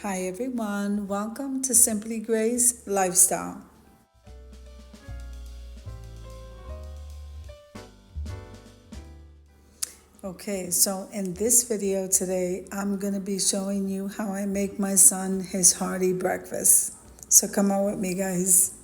Hi everyone, welcome to Simply Grace Lifestyle. Okay, so in this video today, I'm going to be showing you how I make my son his hearty breakfast. So come on with me, guys.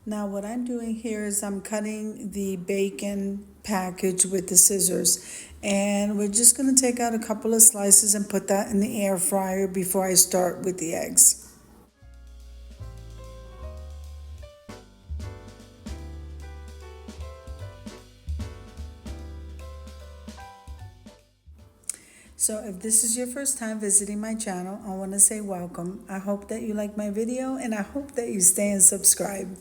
Now what I'm doing here is I'm cutting the bacon package with the scissors, and we're just going to take out a couple of slices and put that in the air fryer before I start with the eggs. So if this is your first time visiting my channel, I want to say welcome. I hope that you like my video and I hope that you stay and subscribe.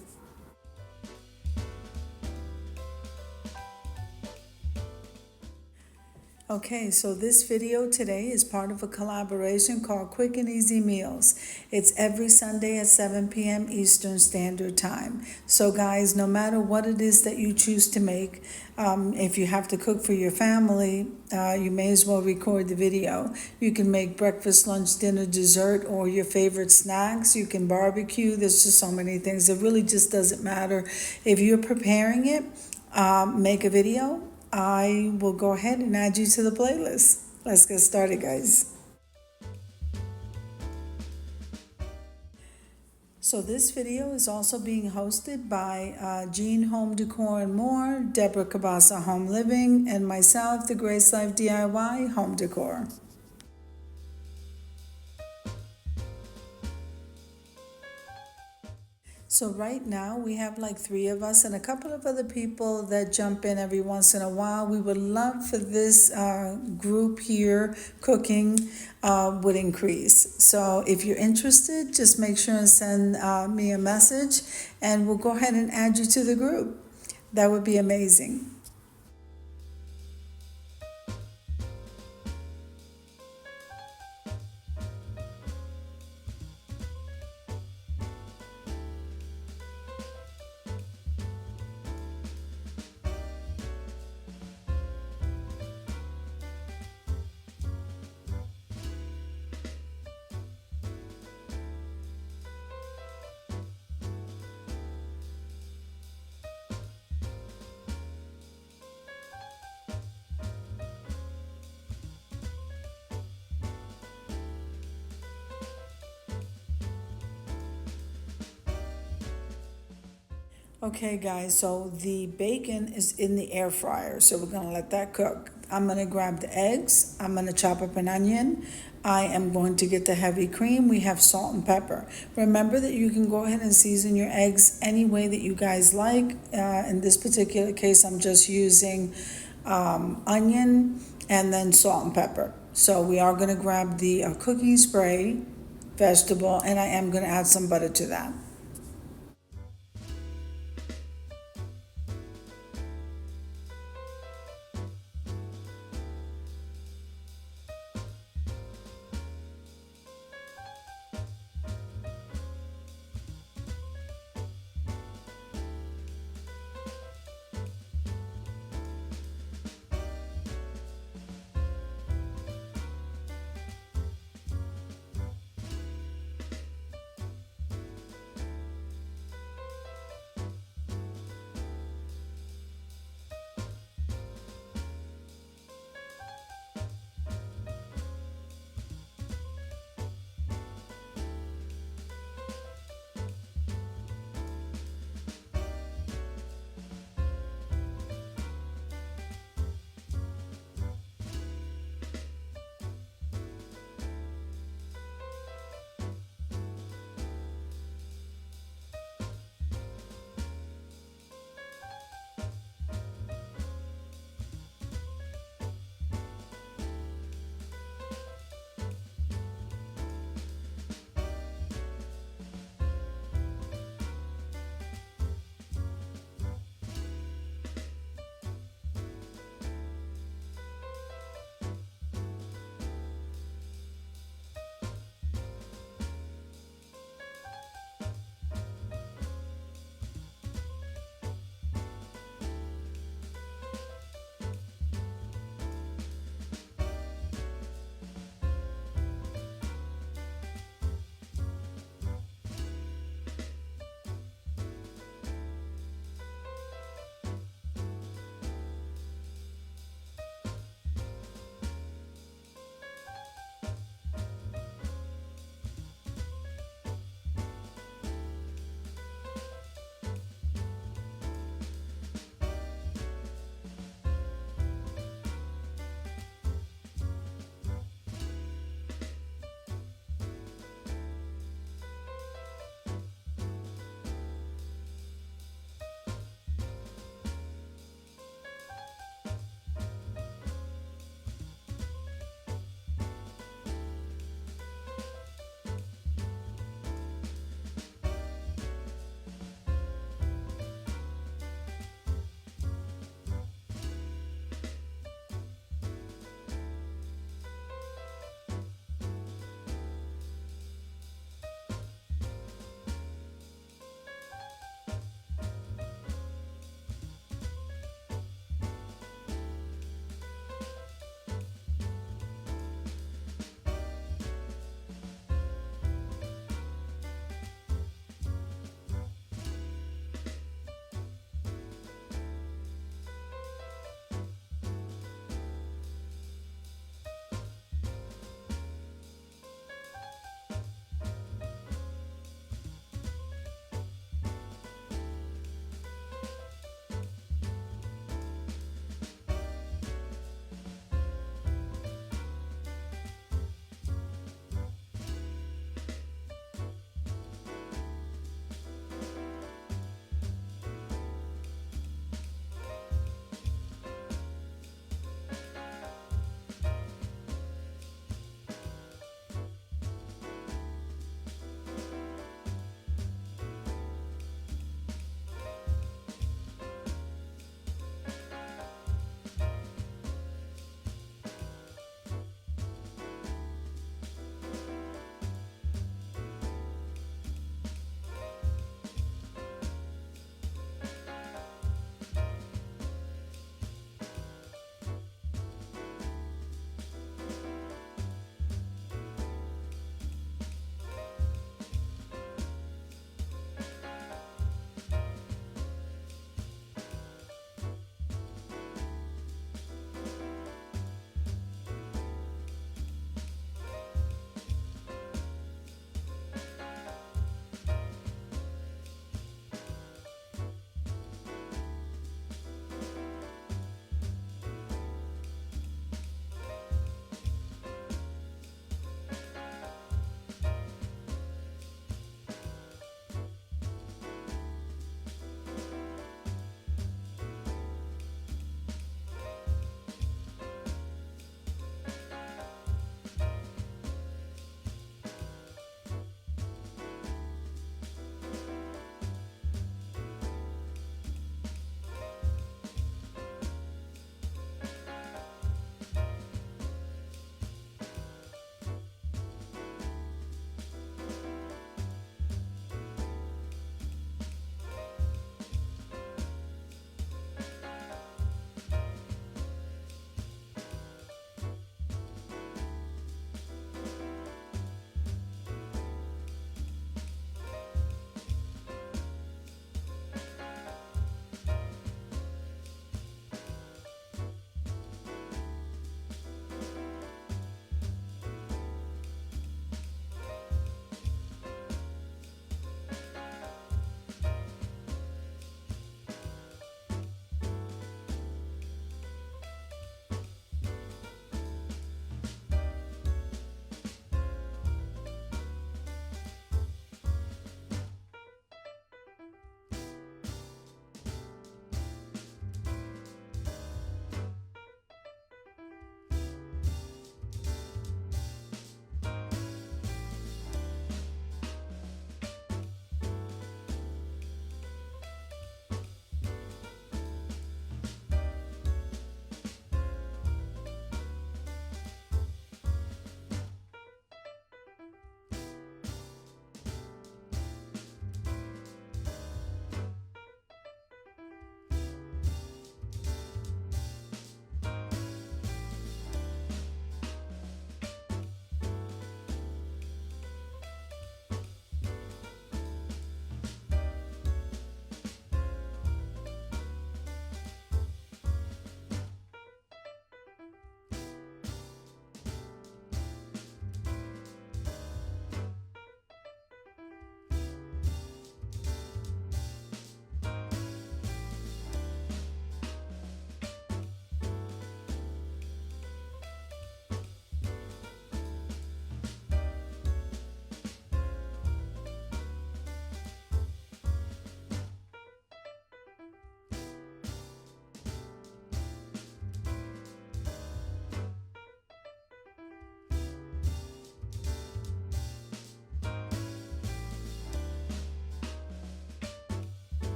Okay, so this video today is part of a collaboration called Quick and Easy Meals. It's every Sunday at 7 p.m. Eastern Standard Time. So guys, no matter what it is that you choose to make, if you have to cook for your family, you may as well record the video. You can make breakfast, lunch, dinner, dessert, or your favorite snacks. You can barbecue. There's just so many things. It really just doesn't matter. If you're preparing it, make a video. I will go ahead and add you to the playlist. Let's get started, guys. So this video is also being hosted by Jean Home Decor and More, Deborah Cabasa Home Living, and myself, the Grace Life DIY Home Decor. So right now we have like 3 of us and a couple of other people that jump in every once in a while. We would love for this group here cooking would increase. So if you're interested, just make sure and send me a message and we'll go ahead and add you to the group. That would be amazing. Okay guys, so the bacon is in the air fryer, so we're gonna let that cook. I'm gonna grab the eggs, I'm gonna chop up an onion, I am going to get the heavy cream, we have salt and pepper. Remember that you can go ahead and season your eggs any way that you guys like. In this particular case, I'm just using onion and then salt and pepper. So we are gonna grab the cooking spray, vegetable, and I am gonna add some butter to that.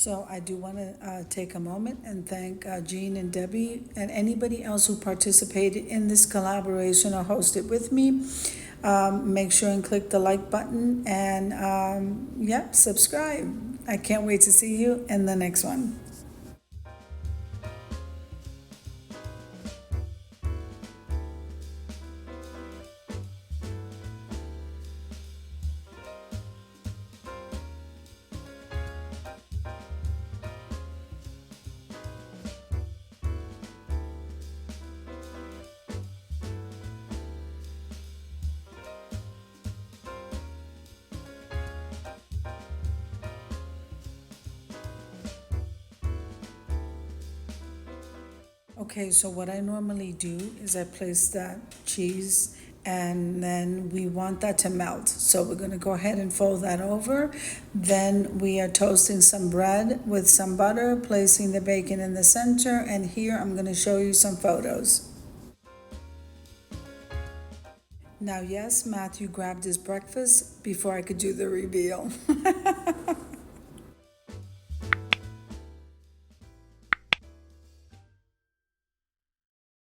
So I do want to take a moment and thank Jean and Debbie and anybody else who participated in this collaboration or hosted with me. Make sure and click the like button and, yep, subscribe. I can't wait to see you in the next one. Okay, so what I normally do is I place that cheese and then we want that to melt. So we're gonna go ahead and fold that over. Then we are toasting some bread with some butter, placing the bacon in the center, and here I'm gonna show you some photos. Now, yes, Matthew grabbed his breakfast before I could do the reveal.